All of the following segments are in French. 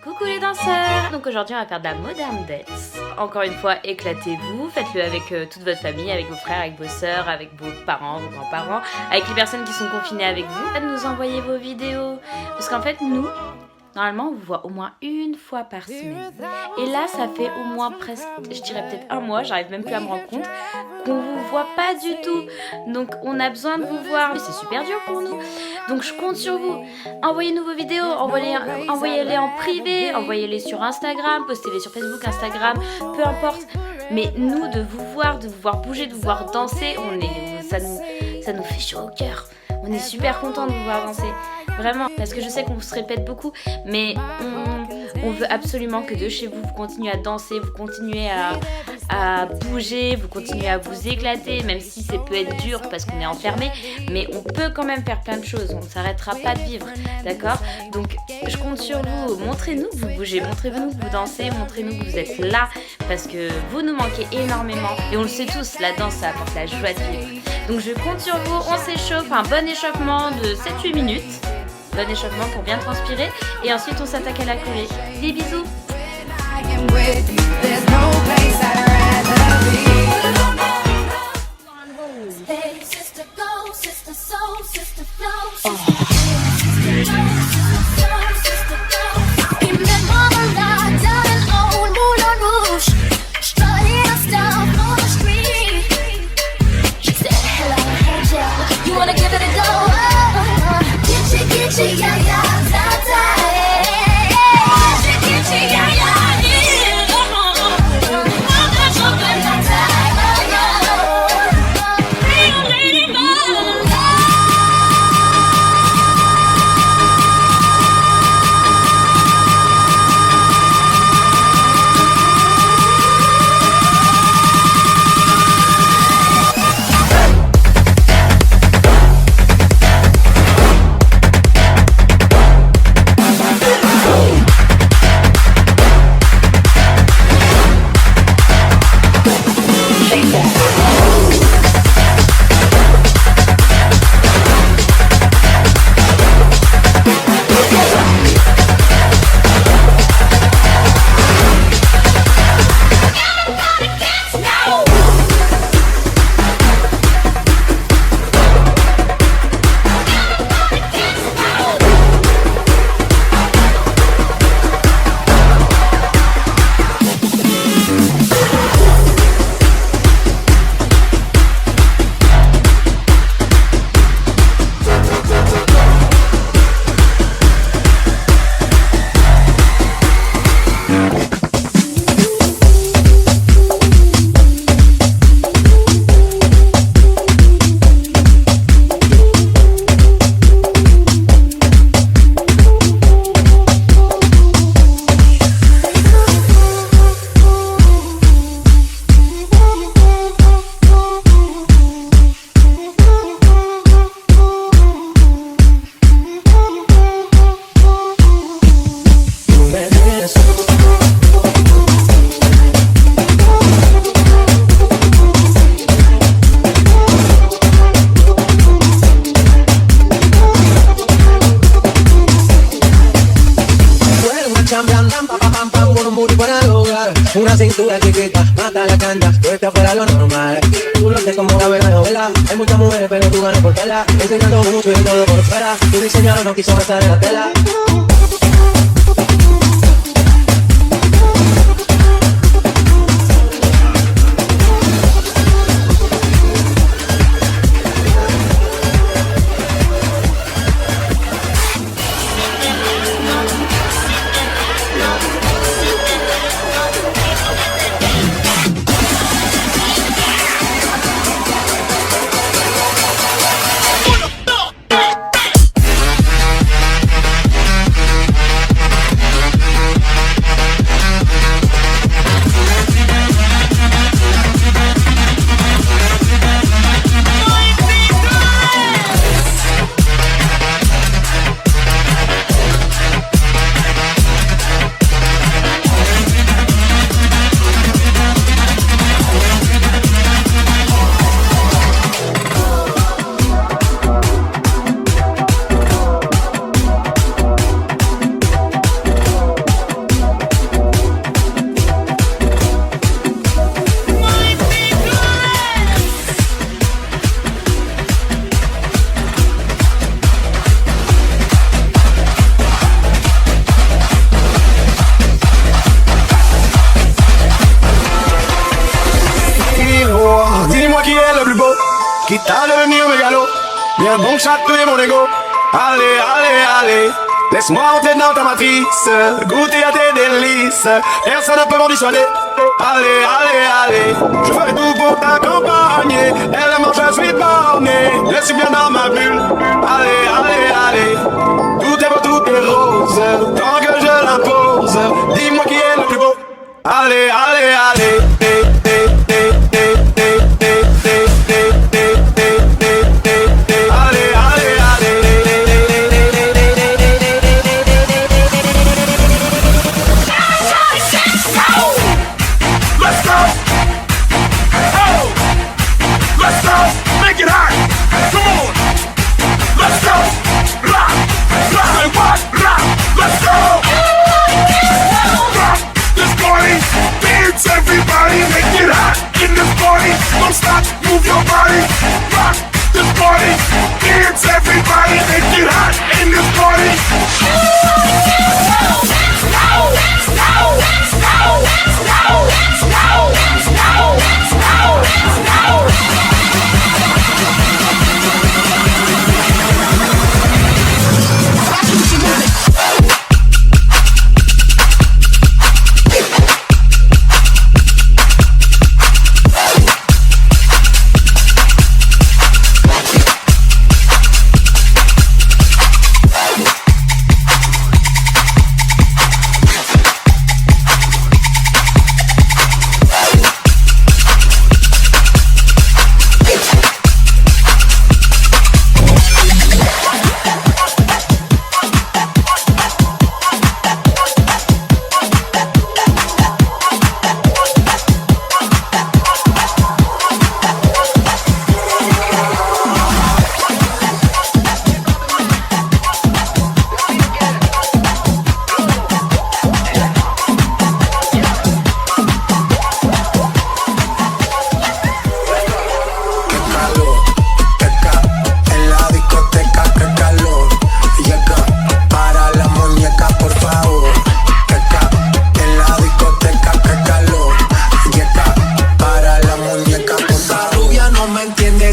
Coucou les danseurs! Donc aujourd'hui on va faire de la modern dance. Encore une fois, éclatez-vous, faites-le avec toute votre famille, avec vos frères, avec vos sœurs, avec vos parents, vos grands-parents, avec les personnes qui sont confinées avec vous. Faites nous envoyer vos vidéos, parce qu'en fait nous, normalement on vous voit au moins une fois par semaine. Et là ça fait au moins presque, je dirais peut-être un mois, j'arrive même plus à me rendre compte, qu'on vous voit pas du tout. Donc on a besoin de vous voir, mais c'est super dur pour nous. Donc je compte sur vous. Envoyez-nous vos vidéos, envoyez-les en privé, envoyez-les sur Instagram, postez-les sur Facebook, Instagram, peu importe. Mais nous, de vous voir bouger, de vous voir danser, ça nous fait chaud au cœur. On est super contents de vous voir danser. Vraiment, parce que je sais qu'on se répète beaucoup, mais on veut absolument que de chez vous, vous continuez à danser, vous continuez à bouger, vous continuez à vous éclater, même si ça peut être dur parce qu'on est enfermé, mais on peut quand même faire plein de choses, on ne s'arrêtera pas de vivre, d'accord? Donc je compte sur vous, montrez-nous que vous bougez, montrez-nous que vous dansez, montrez-nous que vous êtes là, parce que vous nous manquez énormément, et on le sait tous, la danse ça apporte la joie de vivre. Donc je compte sur vous, on s'échauffe, un bon échauffement de 7-8 minutes, bon échauffement pour bien transpirer, et ensuite on s'attaque à la choré. Des bisous! Una cintura chiquita, mata la cancha, tú estás fuera lo normal. Tú lo haces como la novela. Hay muchas mujeres pero tú ganas por tela. Enseñando mucho y todo por fuera. Tu diseñador no quiso gastar en la tela. flamenco. Allez, allez, allez, laisse-moi entrer dans ta matrice, goûter à tes délices, personne ne peut m'en dissuader. Allez, allez, allez, je ferai tout pour t'accompagner. Elle-moi je suis borné, je suis bien dans ma bulle. Allez, allez, allez, tout est beau, tout est rose, tant que je l'impose. Dis-moi qui est le plus beau. Allez, allez, allez, don't stop, move your body, rock this party, dance everybody, make it hot in this party.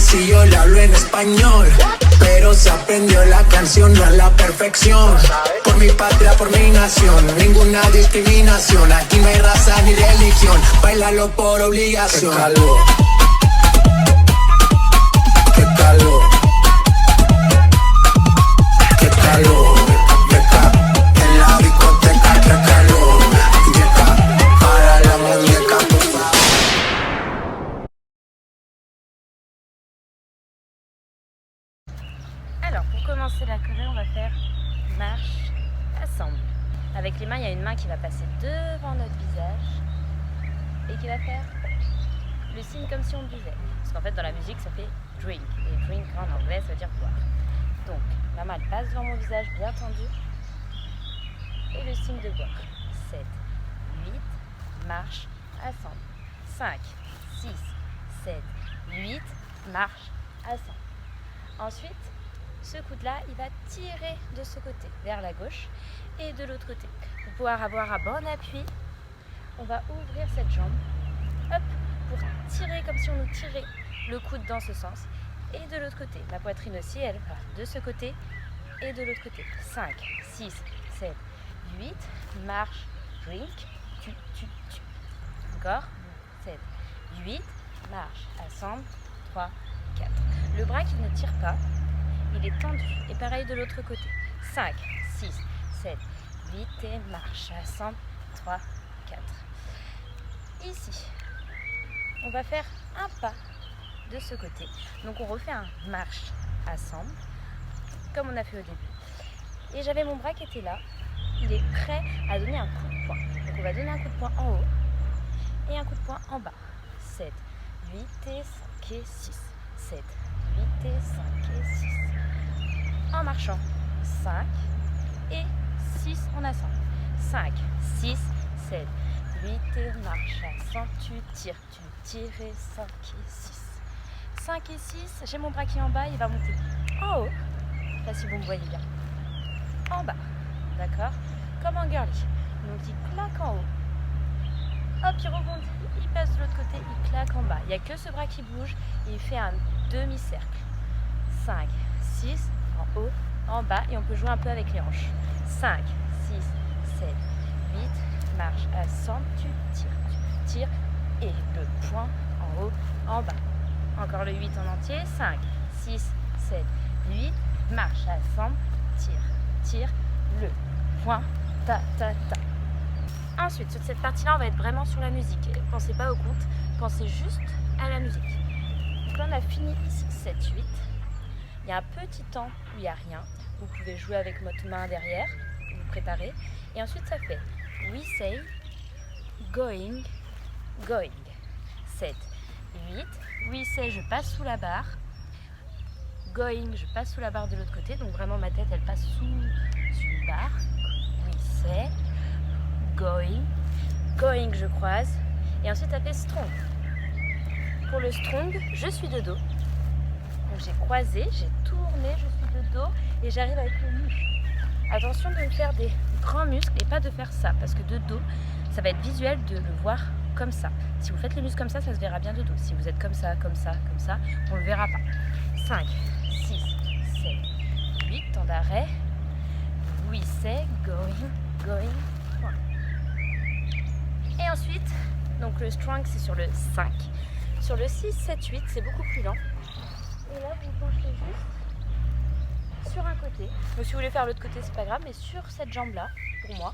Si yo le hablo en español, pero se aprendió la canción no a la perfección. Por mi patria, por mi nación, ninguna discriminación. Aquí no hay raza ni religión, bailalo por obligación. Qué calor, qué calor, qué calor. En la discoteca, qué calor. Yeca, para la muñeca, por favor. Alors, pour commencer la choré, on va faire marche ensemble. Avec les mains, il y a une main qui va passer devant notre visage et qui va faire le signe comme si on buvait. Parce qu'en fait, dans la musique, ça fait drink. Et drink en anglais, ça veut dire boire. Donc, la main elle passe devant mon visage bien tendu et le signe de boire. 7, 8, marche ensemble. 5, 6, 7, 8, marche ensemble. Ensuite, ce coude-là, il va tirer de ce côté, vers la gauche et de l'autre côté. Pour pouvoir avoir un bon appui, on va ouvrir cette jambe, hop, pour tirer comme si on nous tirait le coude dans ce sens. Et de l'autre côté, la poitrine aussi, elle va de ce côté et de l'autre côté. 5, 6, 7, 8, marche, drink, tu. Encore 7, 8, marche, ensemble, 3, 4. Le bras qui ne tire pas, il est tendu. Et pareil de l'autre côté. 5, 6, 7, 8 et marche. Ensemble, 3, 4. Ici, on va faire un pas de ce côté. Donc on refait un marche ensemble, comme on a fait au début. Et j'avais mon bras qui était là. Il est prêt à donner un coup de poing. Donc on va donner un coup de poing en haut et un coup de poing en bas. 7, 8 et 5 et 6. 7, 8 et 5 et 6. En marchant, 5 et 6 en assemble. 5, 6, 7, 8 et marche. Assemble, tu tires et 5 et 6. 5 et 6, j'ai mon bras qui est en bas, il va monter en haut. Là, si vous me voyez bien. En bas, d'accord? Comme en girly. Donc il claque en haut. Hop, il rebondit, il passe de l'autre côté, il claque en bas. Il n'y a que ce bras qui bouge et il fait un demi-cercle. 5, 6, en haut, en bas, et on peut jouer un peu avec les hanches. 5, 6, 7, 8, marche à 100, tu tires, et le point en haut, en bas. Encore le 8 en entier, 5, 6, 7, 8, marche à 100, tire, le point, ta. Ensuite, sur cette partie-là, on va être vraiment sur la musique. Pensez pas au compte, pensez juste à la musique. Donc là, on a fini ici, 7, 8. Il y a un petit temps où il n'y a rien. Vous pouvez jouer avec votre main derrière, vous préparez. Et ensuite, ça fait we say, going. 7, 8. We say, je passe sous la barre. Going, je passe sous la barre de l'autre côté. Donc vraiment, ma tête, elle passe sous une barre. We say, going, je croise. Et ensuite, ça fait strong. Pour le strong, je suis de dos. Donc j'ai croisé, j'ai tourné, je suis de dos et j'arrive avec le muscle. Attention de me faire des grands muscles et pas de faire ça, parce que de dos, ça va être visuel de le voir comme ça. Si vous faites les muscles comme ça se verra bien de dos. Si vous êtes comme ça, on le verra pas. 5, 6, 7, 8, temps d'arrêt. We say, going, point. Et ensuite, donc le strong c'est sur le 5. Sur le 6, 7, 8, c'est beaucoup plus lent. Et là, vous penchez juste sur un côté. Donc si vous voulez faire l'autre côté, c'est pas grave, mais sur cette jambe-là, pour moi,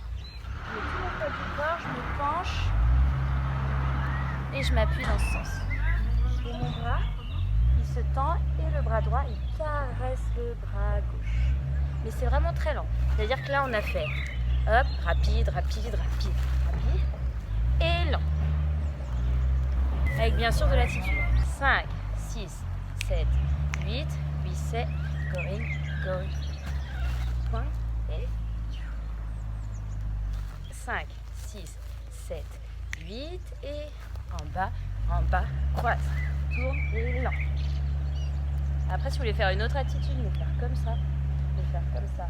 je mets tout mon poids du corps, je me penche et je m'appuie dans ce sens. Et mon bras, il se tend et le bras droit, il caresse le bras gauche. Mais c'est vraiment très lent. C'est-à-dire que là, on a fait hop, rapide et lent. Avec bien sûr de l'attitude. 5, 6, 7, 8, 8, 7, going, point, et 5, 6, 7, 8, et en bas, croise, tourne et lent. Après, si vous voulez faire une autre attitude, le faire comme ça, le faire comme ça,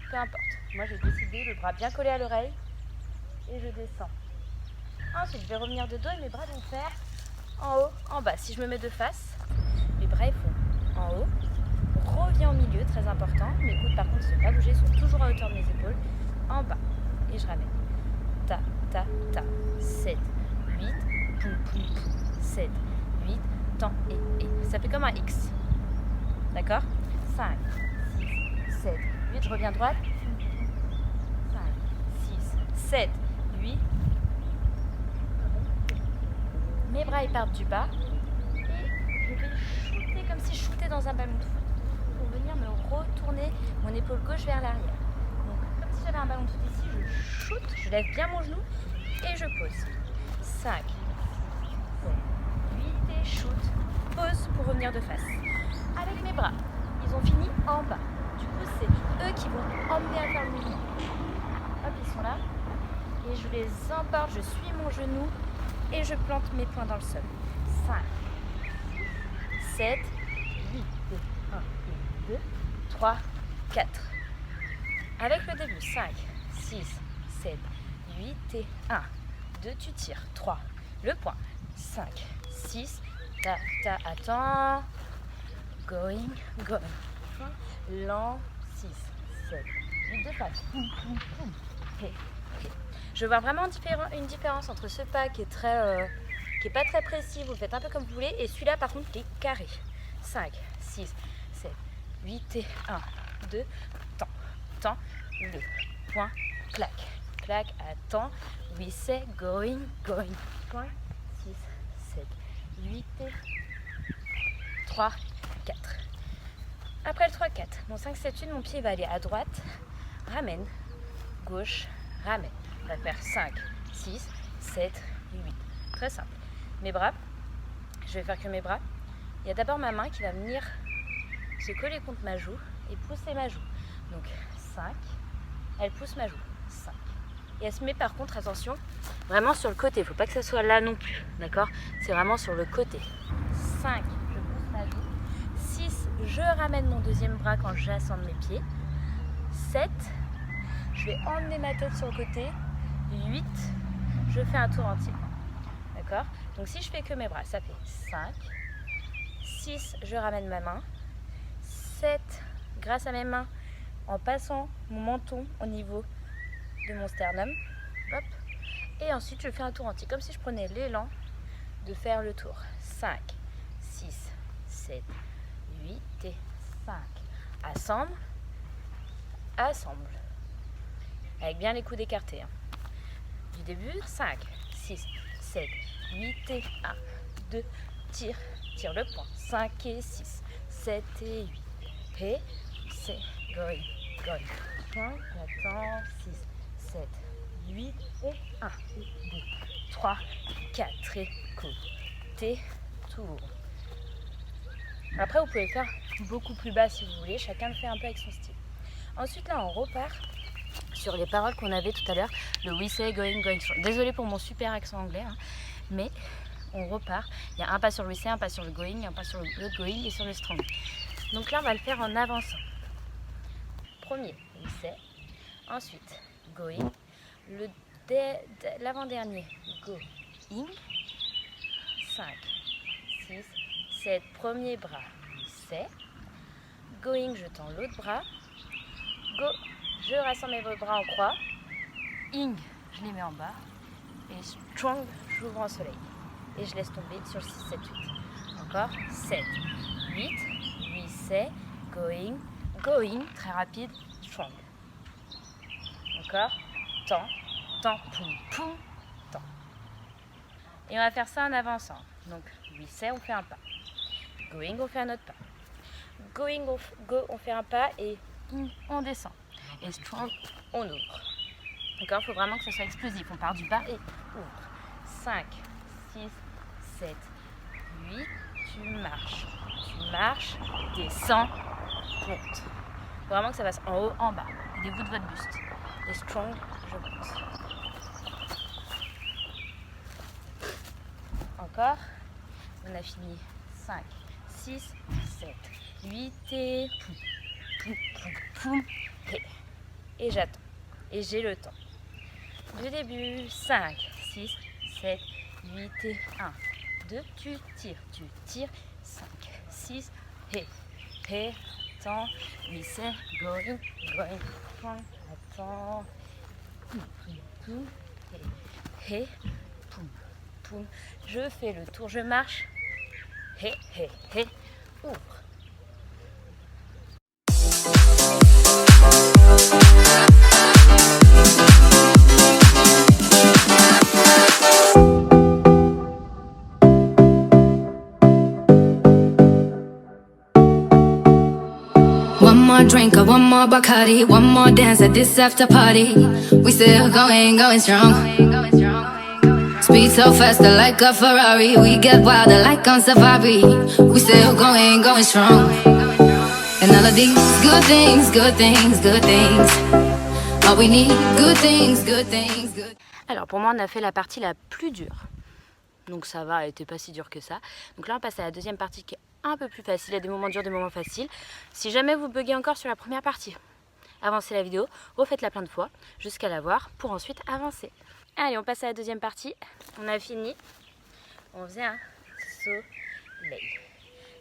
peu importe. Moi, j'ai décidé le bras bien collé à l'oreille et je descends. Ensuite, je vais revenir de dos et mes bras vont faire en haut, en bas. Si je me mets de face, mes bras ils font en haut, reviens au milieu, très important. Mes coudes par contre ne sont pas bougés, sont toujours à hauteur de mes épaules. En bas, et je ramène. Ta, 7, 8, poum, 7, 8, temps et. Ça fait comme un X. D'accord ? 5, 6, 7, 8, je reviens droite. 5, 6, 7, 8. Mes bras ils partent du bas et je vais shooter comme si je shootais dans un ballon de foot pour venir me retourner mon épaule gauche vers l'arrière. Donc comme si j'avais un ballon de foot ici, je shoot, je lève bien mon genou et je pose. 5, 7, 8 et shoot, pose pour revenir de face. Avec mes bras, ils ont fini en bas. Du coup c'est eux qui vont emmener à faire le mouvement. Hop, ils sont là et je les emporte, je suis mon genou. Et je plante mes poings dans le sol. 5, 7, 8, 1, 2, 3, 4. Avec le début, 5, 6, 7, 8 et 1, 2, tu tires. 3, le point. 5, 6, attends. Going. Lent, 6, 7, 8 de face. Hey. Je vois vraiment une différence entre ce pas qui est pas très précis, vous le faites un peu comme vous voulez, et celui-là par contre qui est carré. 5, 6, 7, 8 et 1, 2, temps, le point, clac, attends, we say, going, point, 6, 7, 8 et 3, 4. Après le 3, 4, mon 5, 7, 8, mon pied va aller à droite, ramène, gauche, ramène. On va faire 5, 6, 7, 8. Très simple. Mes bras, je vais faire que mes bras. Il y a d'abord ma main qui va venir se coller contre ma joue et pousser ma joue. Donc 5, elle pousse ma joue. 5. Et elle se met par contre, attention, vraiment sur le côté. Il ne faut pas que ça soit là non plus. D'accord ? C'est vraiment sur le côté. 5, je pousse ma joue. 6, je ramène mon deuxième bras quand j'ascends mes pieds. 7, je vais emmener ma tête sur le côté. 8, je fais un tour entier. D'accord ? Donc si je fais que mes bras, ça fait 5. 6, je ramène ma main. 7 grâce à mes mains en passant mon menton au niveau de mon sternum. Hop. Et ensuite je fais un tour entier comme si je prenais l'élan de faire le tour. 5, 6, 7, 8 et 5. Assemble, assemble. Avec bien les coudes écartés. Hein. Du début, 5, 6, 7, 8 et 1, 2, tire, tire le point. 5 et 6, 7 et 8. Et c'est going, going. Attends, 6, 7, 8 et 1, 2, 3, 4 et côté, tour. Après, vous pouvez faire beaucoup plus bas si vous voulez. Chacun le fait un peu avec son style. Ensuite, là, on repart sur les paroles qu'on avait tout à l'heure. Le we say, going, going strong. Désolée pour mon super accent anglais, hein, mais on repart. Il y a un pas sur le we say, un pas sur le going, un pas sur le going et sur le strong. Donc là, on va le faire en avançant. Premier, we say. Ensuite, going. L'avant-dernier, going. 5, 6, 7. Premier bras, we say. Going, je tends l'autre bras. Go, je rassemble mes bras en croix. Ing, je les mets en bas. Et strong, j'ouvre en soleil. Et je laisse tomber sur le 6, 7, 8. Encore 7, 8, we say, going, going, très rapide, strong. Encore, temps, temps, poum, poum, temps. Et on va faire ça en avançant. Donc, we say, on fait un pas. Going, on fait un autre pas. Going, go, on fait un pas et on descend. Et strong, on ouvre. D'accord, il faut vraiment que ça soit explosif. On part du bas et ouvre. 5, 6, 7, 8. Tu marches, descends, monte. Faut vraiment que ça passe en haut, en bas. Aidez-vous de votre buste. Et strong, je monte. Encore. On a fini. 5, 6, 7, 8 et poum, poum, poum, poum. Et j'attends. Et j'ai le temps. Du début, 5, 6, 7, 8 et 1, 2, tu tires, 5, 6, et, temps, we say, going, attends, et, poum, poum, je fais le tour, je marche, et, ouvre. One more drink or one more Bacardi, one more dance at this after party. We still going strong. Speed so faster like a Ferrari. We get wilder like on safari. We still going strong. And all of these good things. All we need, good things. Alors pour moi, on a fait la partie la plus dure. Donc ça va, elle n'était pas si dure que ça. Donc là, on passe à la deuxième partie qui est un peu plus facile. Il y a des moments durs, des moments faciles. Si jamais vous buguez encore sur la première partie, avancez la vidéo, refaites-la plein de fois jusqu'à la voir pour ensuite avancer. Allez, on passe à la deuxième partie. On a fini. On faisait un soleil.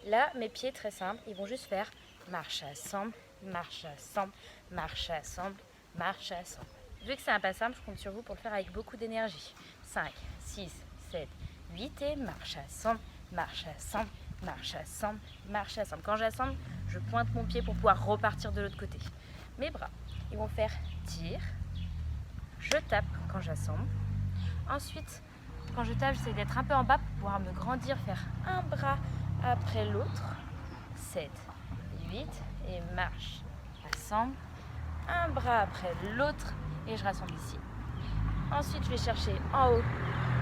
Là, mes pieds, très simples, ils vont juste faire marche, assemble, marche, assemble, marche, assemble, marche, assemble. Vu que c'est un pas simple, je compte sur vous pour le faire avec beaucoup d'énergie. 5, 6, 7, 8 et marche, assemble, marche, assemble, marche, assemble, marche, assemble. Quand j'assemble, je pointe mon pied pour pouvoir repartir de l'autre côté. Mes bras, ils vont faire tire, je tape quand j'assemble. Ensuite, quand je tape, j'essaie d'être un peu en bas pour pouvoir me grandir, faire un bras après l'autre. 7, 8 et marche, assemble, un bras après l'autre et je rassemble ici. Ensuite, je vais chercher en haut,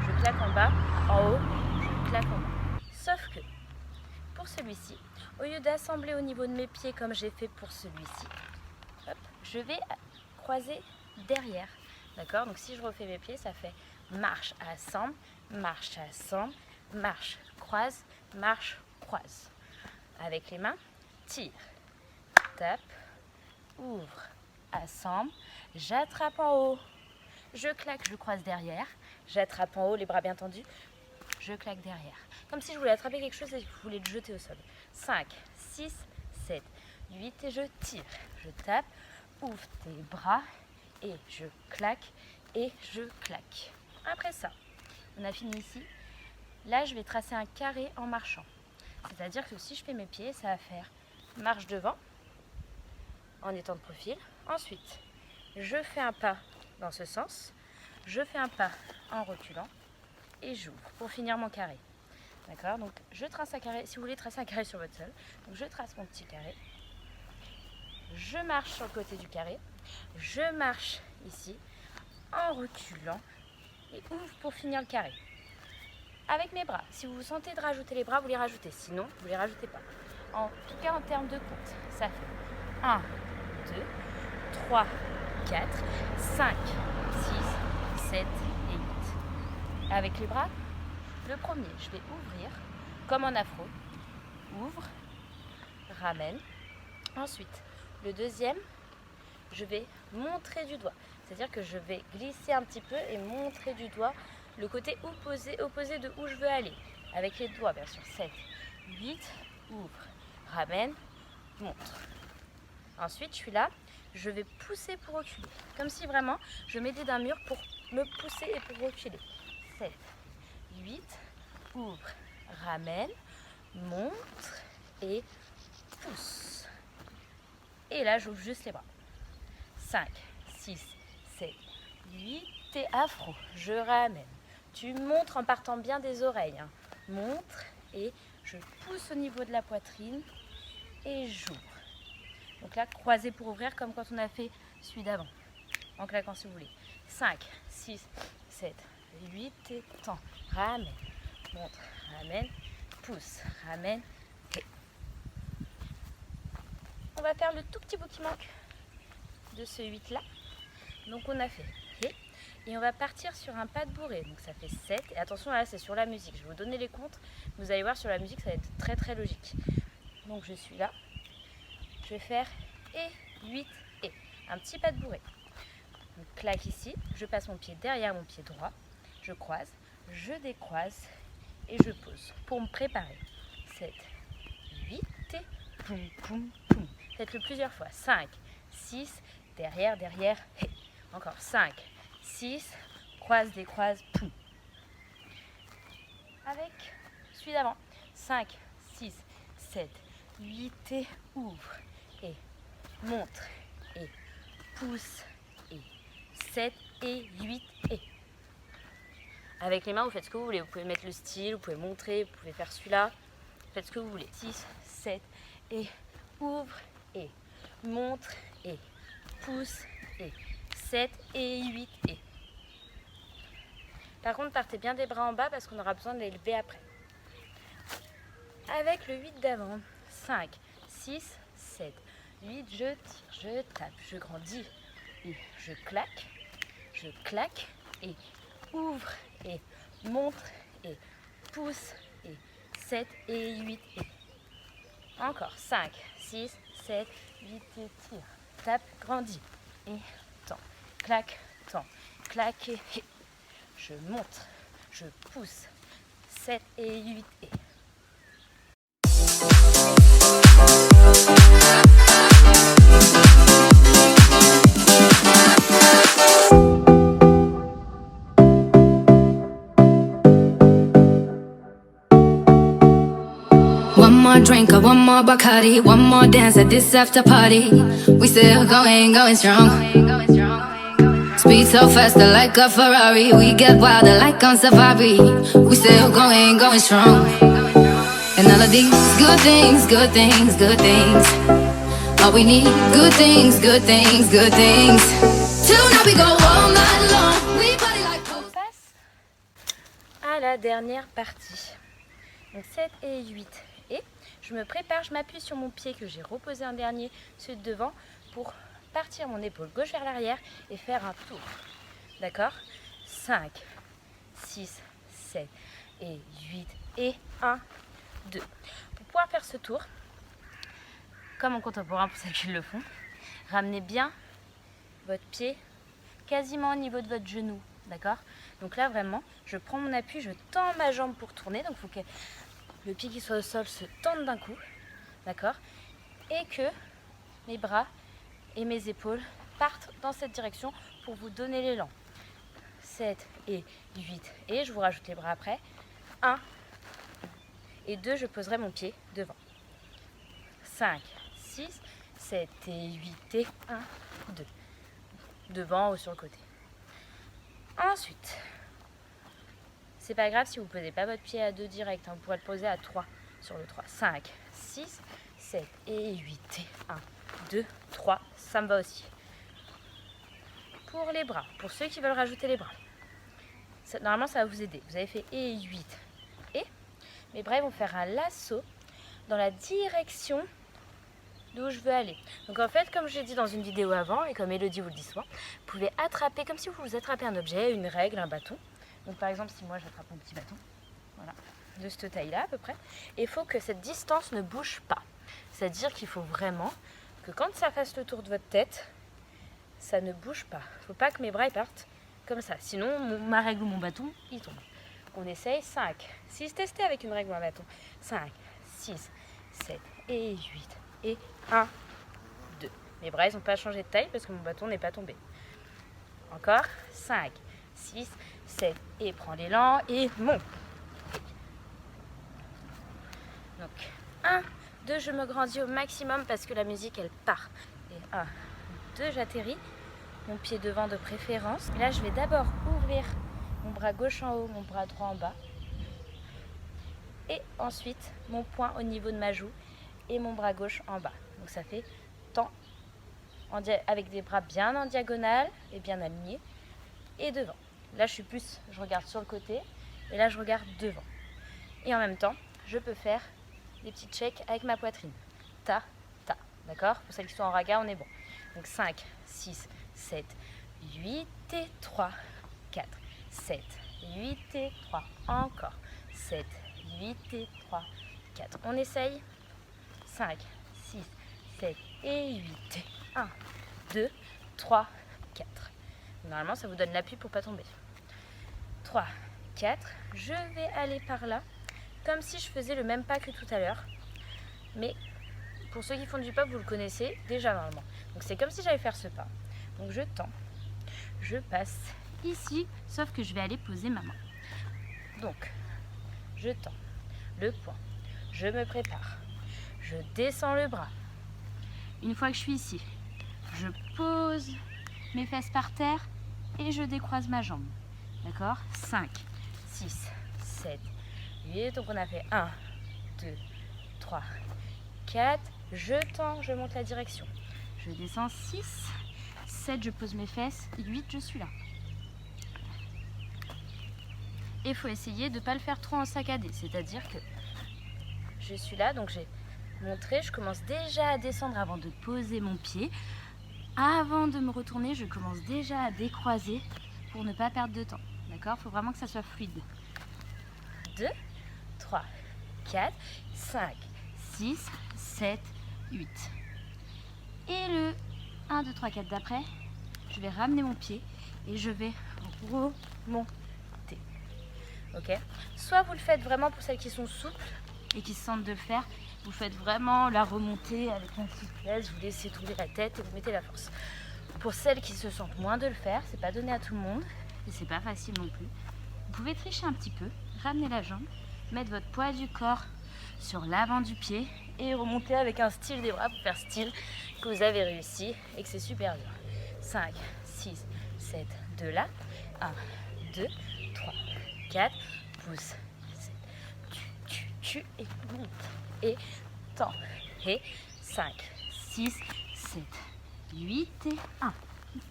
je claque en bas, en haut, je claque en bas. Sauf que, pour celui-ci, au lieu d'assembler au niveau de mes pieds comme j'ai fait pour celui-ci, hop, je vais croiser derrière. D'accord? Donc si je refais mes pieds, ça fait marche, assemble, marche, assemble, marche, croise, croise. Avec les mains, tire, tape, ouvre, assemble, j'attrape en haut, je claque, je croise derrière, j'attrape en haut, les bras bien tendus, je claque derrière. Comme si je voulais attraper quelque chose et je voulais le jeter au sol. 5, 6, 7, 8 et je tire. Je tape, ouvre tes bras et je claque et je claque. Après ça, on a fini ici. Là, je vais tracer un carré en marchant. C'est-à-dire que si je fais mes pieds, ça va faire marche devant en étant de profil. Ensuite, je fais un pas dans ce sens. Je fais un pas en reculant et j'ouvre pour finir mon carré. D'accord? Donc, je trace un carré. Si vous voulez tracer un carré sur votre sol, donc je trace mon petit carré. Je marche sur le côté du carré. Je marche ici en reculant et ouvre pour finir le carré. Avec mes bras. Si vous vous sentez de rajouter les bras, vous les rajoutez. Sinon, vous les rajoutez pas. En tout cas, en termes de compte, ça fait 1, 2, 3, 4, 5, 6, 7 et 8. Avec les bras, le premier, je vais ouvrir comme en afro. Ouvre, ramène. Ensuite, le deuxième, je vais montrer du doigt. C'est-à-dire que je vais glisser un petit peu et montrer du doigt le côté opposé de où je veux aller. Avec les doigts, bien sûr. 7, 8, ouvre, ramène, montre. Ensuite, je suis là, je vais pousser pour reculer. Comme si vraiment, je m'aidais d'un mur pour me pousser et pour reculer. 7, 8, ouvre, ramène, montre et pousse. Et là, j'ouvre juste les bras. 5, 6, 7, 8 et afro. Je ramène. Tu montres en partant bien des oreilles. Hein. Montre et je pousse au niveau de la poitrine et j'ouvre. Donc là, croisé pour ouvrir comme quand on a fait celui d'avant. En claquant si vous voulez. 5, 6, 7, 8 et tends. Ramène. Montre. Ramène. Pousse. Ramène. Et. On va faire le tout petit bout qui manque de ce 8 là. Donc on a fait et on va partir sur un pas de bourrée. Donc ça fait 7. Et attention là, c'est sur la musique. Je vais vous donner les comptes. Vous allez voir sur la musique, ça va être très très logique. Donc je suis là. Je vais faire et 8 et un petit pas de bourrée. Donc claque ici. Je passe mon pied derrière mon pied droit. Je croise. Je décroise et je pose pour me préparer. 7, 8 et poum poum poum. Faites-le plusieurs fois. 5, 6, derrière, derrière, et. Encore 5, 6, croise, décroise, poum. Avec celui d'avant. 5, 6, 7, 8 et ouvre. Et montre. Et pousse. Et 7 et 8 et. Avec les mains, vous faites ce que vous voulez. Vous pouvez mettre le style, vous pouvez montrer, vous pouvez faire celui-là. Faites ce que vous voulez. 6, 7 et ouvre. Et montre. Et pousse. Et 7 et 8 et. Par contre, partez bien des bras en bas parce qu'on aura besoin de les lever après. Avec le 8 d'avant. 5, 6, 7, 8, je tire, je tape, je grandis. Et je claque et ouvre et montre et pousse et 7 et 8 et. Encore 5, 6, 7, 8 et tire. Tape, grandis. Et tends, claque, et je monte, je pousse, 7 et 8 et. One more drink or one more Bacardi, one more dance at this after party. We still going strong. Speed so faster like a Ferrari. We get wilder like on safari. We still going strong. And all of these good things. All we need, good things. Till now we go all night long. We party like On passe à la dernière partie. Donc 7 et 8 et je me prépare, je m'appuie sur mon pied que j'ai reposé un dernier, celui de devant, pour partir mon épaule gauche vers l'arrière et faire un tour. D'accord? 5, 6, 7 et 8 et 1, 2. Pour pouvoir faire ce tour, comme en contemporain pour ceux qui le font, ramenez bien votre pied quasiment au niveau de votre genou. D'accord? Donc là vraiment, je prends mon appui, je tends ma jambe pour tourner. Donc il faut que le pied qui soit au sol se tende d'un coup. D'accord? Et que mes bras et mes épaules partent dans cette direction pour vous donner l'élan. 7 et 8 et je vous rajoute les bras après. 1 et 2, je poserai mon pied devant. 5, 6, 7 et 8 et 1, 2. Devant ou sur le côté. Ensuite, c'est pas grave si vous ne posez pas votre pied à 2 direct, vous pourrez le poser à 3 sur le 3. 5, 6, 7 et 8 et 1, 2, 3, ça me va aussi. Pour les bras, pour ceux qui veulent rajouter les bras, normalement ça va vous aider. Vous avez fait et 8 et mes bras vont faire un lasso dans la direction d'où je veux aller. Donc en fait, comme j'ai dit dans une vidéo avant, et comme Elodie vous le dit souvent, vous pouvez attraper, comme si vous attrapez un objet, une règle, un bâton. Donc par exemple, si moi j'attrape mon petit bâton, voilà, de cette taille-là à peu près, et il faut que cette distance ne bouge pas. C'est-à-dire qu'il faut vraiment que quand ça fasse le tour de votre tête, ça ne bouge pas. Il ne faut pas que mes bras ils partent comme ça, sinon ma règle ou mon bâton, il tombe. On essaye 5, 6, testez avec une règle ou un bâton. 5, 6, 7 et 8 et 1, 2. Mes bras ils n'ont pas changé de taille parce que mon bâton n'est pas tombé. Encore 5, 6, 7 et prends l'élan et monte. Donc 1, 2, je me grandis au maximum parce que la musique elle part. Et 1, 2, j'atterris, mon pied devant de préférence. Et là je vais d'abord ouvrir mon bras gauche en haut, mon bras droit en bas. Et ensuite mon poing au niveau de ma joue et mon bras gauche en bas. Donc ça fait tant avec des bras bien en diagonale et bien alignés et devant. Là je regarde sur le côté et là je regarde devant. Et en même temps, je peux faire des petits checks avec ma poitrine. Ta, ta. D'accord? Pour celles qui sont en raga, on est bon. Donc 5, 6, 7, 8 et 3, 4, 7, 8 et 3, encore 7, 8 et 3, 4. On essaye 5, 6, 7 et 8 et 1, 2, 3, 4. Normalement, ça vous donne l'appui pour ne pas tomber. 3, 4. Je vais aller par là, comme si je faisais le même pas que tout à l'heure. Mais pour ceux qui font du pop, vous le connaissez déjà normalement. Donc c'est comme si j'allais faire ce pas. Donc je tends, je passe ici, sauf que je vais aller poser ma main. Donc, je tends le poing, je me prépare, je descends le bras. Une fois que je suis ici, je pose mes fesses par terre et je décroise ma jambe. D'accord? 5, 6, 7, 8. Donc on a fait 1, 2, 3, 4. Je tends, je monte la direction. Je descends 6, 7, je pose mes fesses. 8, je suis là. Et il faut essayer de ne pas le faire trop en saccadé. C'est-à-dire que je suis là, donc j'ai montré, je commence déjà à descendre avant de poser mon pied. Avant de me retourner, je commence déjà à décroiser pour ne pas perdre de temps. D'accord? Il faut vraiment que ça soit fluide. 2, 3, 4, 5, 6, 7, 8. Et le 1, 2, 3, 4 d'après, je vais ramener mon pied et je vais remonter. Ok? Soit vous le faites vraiment pour celles qui sont souples et qui se sentent de le faire, vous faites vraiment la remontée avec un souplesse, vous laissez tomber la tête et vous mettez la force. Pour celles qui se sentent moins de le faire, c'est pas donné à tout le monde et c'est pas facile non plus. Vous pouvez tricher un petit peu, ramener la jambe, mettre votre poids du corps sur l'avant du pied et remonter avec un style des bras pour faire style que vous avez réussi et que c'est super dur. 5, 6, 7, 2 là. 1, 2, 3, 4. Pousse. 7, tu et monte. Et tends. Et 5, 6, 7, 8 et 1,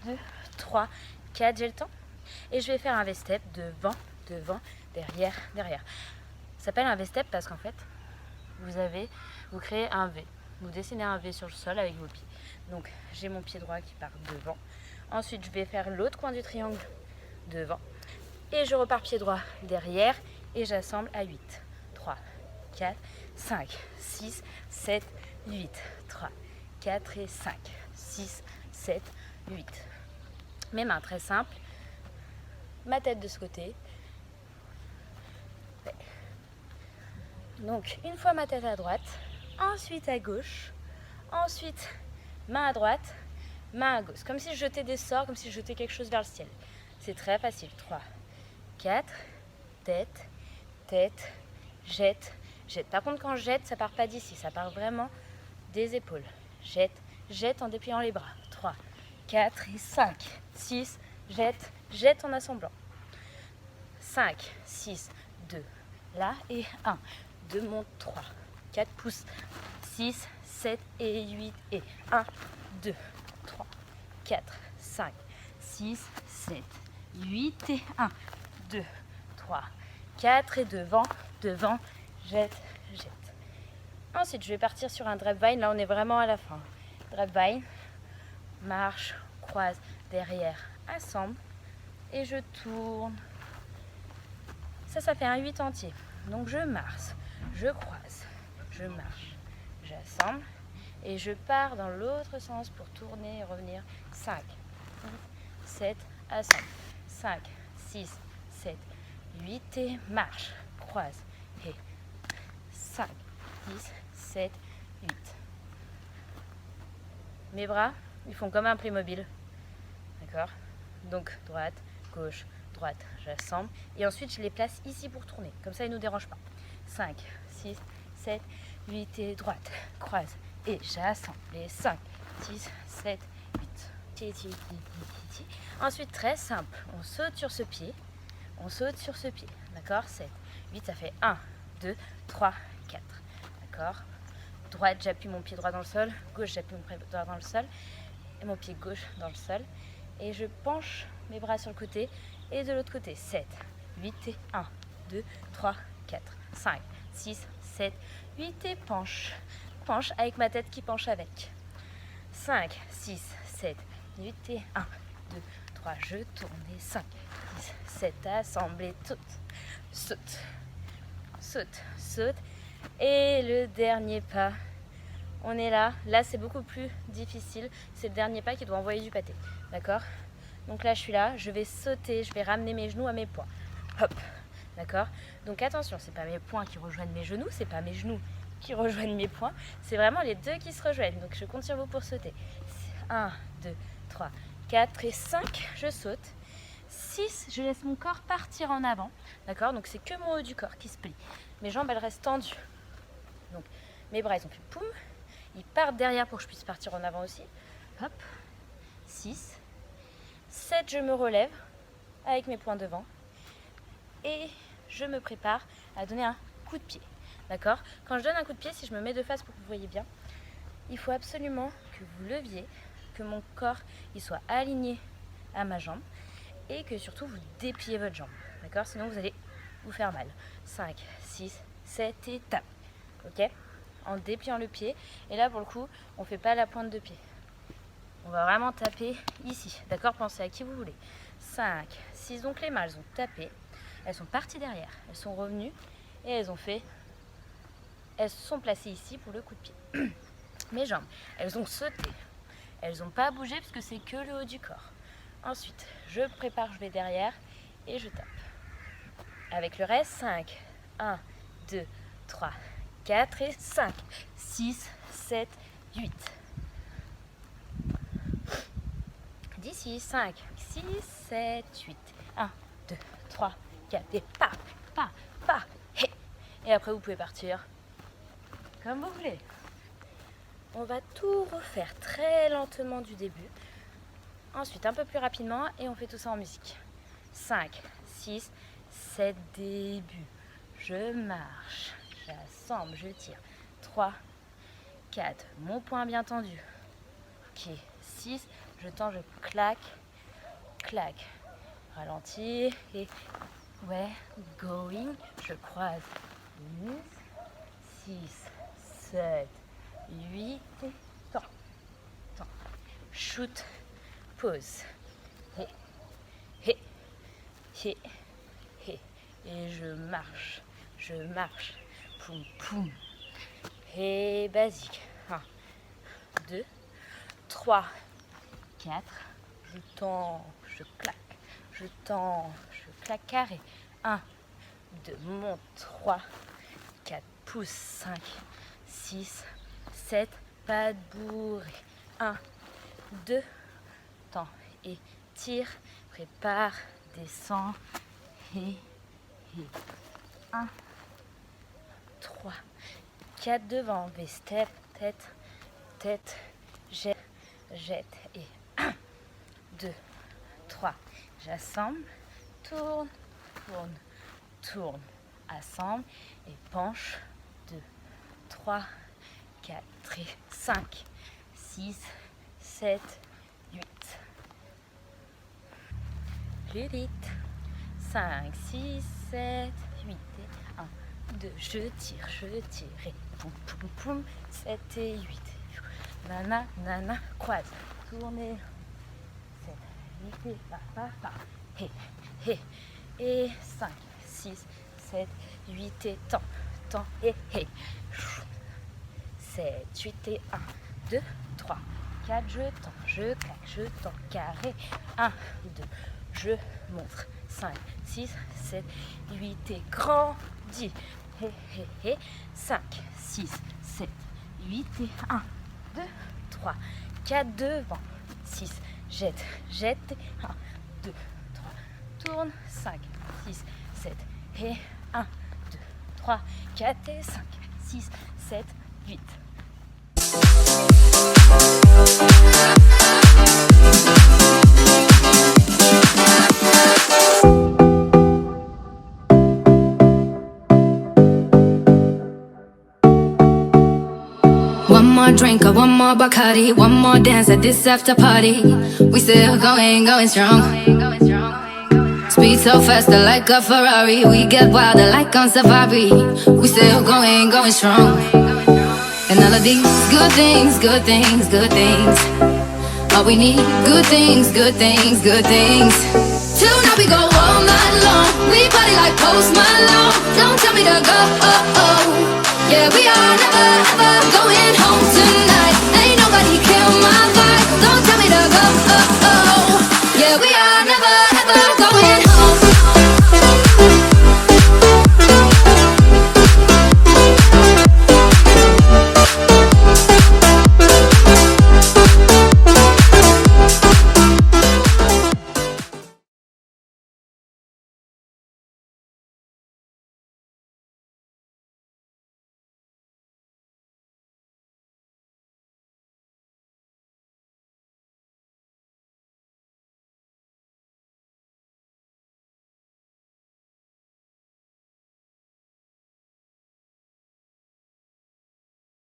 2, 3, 4. J'ai le temps. Et je vais faire un V-step devant, devant, derrière, derrière. Ça s'appelle un V-step parce qu'en fait, vous créez un V. Vous dessinez un V sur le sol avec vos pieds. Donc, j'ai mon pied droit qui part devant. Ensuite, je vais faire l'autre coin du triangle devant. Et je repars pied droit derrière. Et j'assemble à 8. 3, 4, 5, 6, 7, 8. 3, 4 et 5, 6, 7, 8. Mes mains très simples. Ma tête de ce côté. Ouais. Donc, une fois ma tête à droite, ensuite à gauche, ensuite main à droite, main à gauche. Comme si je jetais des sorts, comme si je jetais quelque chose vers le ciel. C'est très facile. 3, 4, tête, tête, jette, jette. Par contre, quand je jette, ça part pas d'ici, ça part vraiment des épaules. Jette, jette en dépliant les bras. 3, 4 et 5, 6, jette, jette en assemblant. 5, 6, 2, là et 1, 2, monte, 3, 4 pouces, 6, 7 et 8 et 1, 2, 3, 4, 5, 6, 7, 8 et 1, 2, 3, 4 et devant, devant, jette, jette. Ensuite, je vais partir sur un drapevine. Là, on est vraiment à la fin. Drapevine, marche, croise, derrière, assemble. Et je tourne. Ça fait un 8 entier. Donc, je marche, je croise, je marche, j'assemble. Et je pars dans l'autre sens pour tourner et revenir. 5, 7, assemble. 5, 6, 7, 8 et marche, croise. Et 5, 6, 7, 8. Mes bras, ils font comme un Playmobil. D'accord? Donc droite, gauche, droite, j'assemble. Et ensuite, je les place ici pour tourner. Comme ça, ils ne nous dérangent pas. 5, 6, 7, 8 et droite, croise. Et j'assemble. Et 5, 6, 7, 8. Ensuite, très simple. On saute sur ce pied. On saute sur ce pied. D'accord? 7, 8, ça fait 1, 2, 3, 4. D'accord? Droite, j'appuie mon pied droit dans le sol. Gauche, j'appuie mon pied droit dans le sol. Et mon pied gauche dans le sol. Et je penche mes bras sur le côté. Et de l'autre côté. 7, 8 et 1, 2, 3, 4, 5, 6, 7, 8 et penche. Penche avec ma tête qui penche avec. 5, 6, 7, 8 et 1, 2, 3, je tourne. Et 5, 6, 7, assemble et saute. Saute. Saute. Saute. Et le dernier pas, on est là. Là, c'est beaucoup plus difficile. C'est le dernier pas qui doit envoyer du pâté. D'accord? Donc là, je suis là. Je vais sauter. Je vais ramener mes genoux à mes poings. Hop. D'accord? Donc attention, c'est pas mes poings qui rejoignent mes genoux. C'est pas mes genoux qui rejoignent mes poings. C'est vraiment les deux qui se rejoignent. Donc je compte sur vous pour sauter. 1, 2, 3, 4 et 5. Je saute. 6, je laisse mon corps partir en avant. D'accord? Donc c'est que mon haut du corps qui se plie. Mes jambes, elles restent tendues. Donc, mes bras, ils ont fait poum. Ils partent derrière pour que je puisse partir en avant aussi. Hop. 6. 7, je me relève avec mes poings devant. Et je me prépare à donner un coup de pied. D'accord? Quand je donne un coup de pied, si je me mets de face pour que vous voyez bien, il faut absolument que vous leviez, que mon corps il soit aligné à ma jambe et que surtout vous dépliez votre jambe. D'accord? Sinon, vous allez vous faire mal. 5, 6, 7 et tape. Ok? En dépliant le pied. Et là, pour le coup, on ne fait pas la pointe de pied. On va vraiment taper ici. D'accord? Pensez à qui vous voulez. 5, 6. Donc les mains, elles ont tapé. Elles sont parties derrière. Elles sont revenues. Et elles se sont placées ici pour le coup de pied. Mes jambes, elles ont sauté. Elles n'ont pas bougé parce que c'est que le haut du corps. Ensuite, je prépare, je vais derrière et je tape. Avec le reste, 5, 1, 2, 3, 4 et 5, 6, 7, 8. D'ici, 5, 6, 7, 8. 1, 2, 3, 4 et pas. Et après, vous pouvez partir comme vous voulez. On va tout refaire très lentement du début. Ensuite, un peu plus rapidement et on fait tout ça en musique. 5, 6, 7, début. Je marche, j'assemble, je tire. 3, 4, mon poing bien tendu. Ok, 6, je tends, je claque, claque. Ralentis et ouais, going, je croise. 6, 7, 8 et temps. Shoot, pause. Et je marche, poum poum. Et basique. 1, 2, 3, 4. Je tends, je claque, je tends, je claque carré. 1, 2, monte, 3, 4, pouce, 5, 6, 7, pas de bourrée. 1, 2, temps, étire, prépare, descend, et 1, 3, 4 devant, V-step, tête, tête, jette, jette, et 1, 2, 3, j'assemble, tourne, tourne, tourne, assemble, et penche, 2, 3, 4 et 5, 6, 7, 8. Plus vite. 5, 6, 7, 8 et 1, 2, je tire et poum poum poum, 7 et 8. Nana, nana, croise, tournez, 7, 8 et pa, hé, hé, et 5, 6, 7, 8 et temps, et hé, 7, 8 et 1, 2, 3, 4, je claque, je tends, carré, 1, 2, je montre, 5, 6, 7, 8 et grandis, hé, hé, hé, 5, 6, 7, 8 et 1, 2, 3, 4 devant, 6, jette, jette, 1, 2, 3, tourne, 5, 6, 7 et 1, 2, 3, 4 et 5, 6, 7, 8. One more drink or one more Bacardi, one more dance at this after party. We still going strong. Speed so faster like a Ferrari. We get wilder like on safari. We still going strong. And all of these good things, good things, good things. All we need, good things, good things, good things. Till now we go all night long. We party like Post Malone. Don't tell me to go, yeah, we are never ever going home tonight. Ain't nobody kill my vibe. Don't tell me to go, yeah, we are never ever.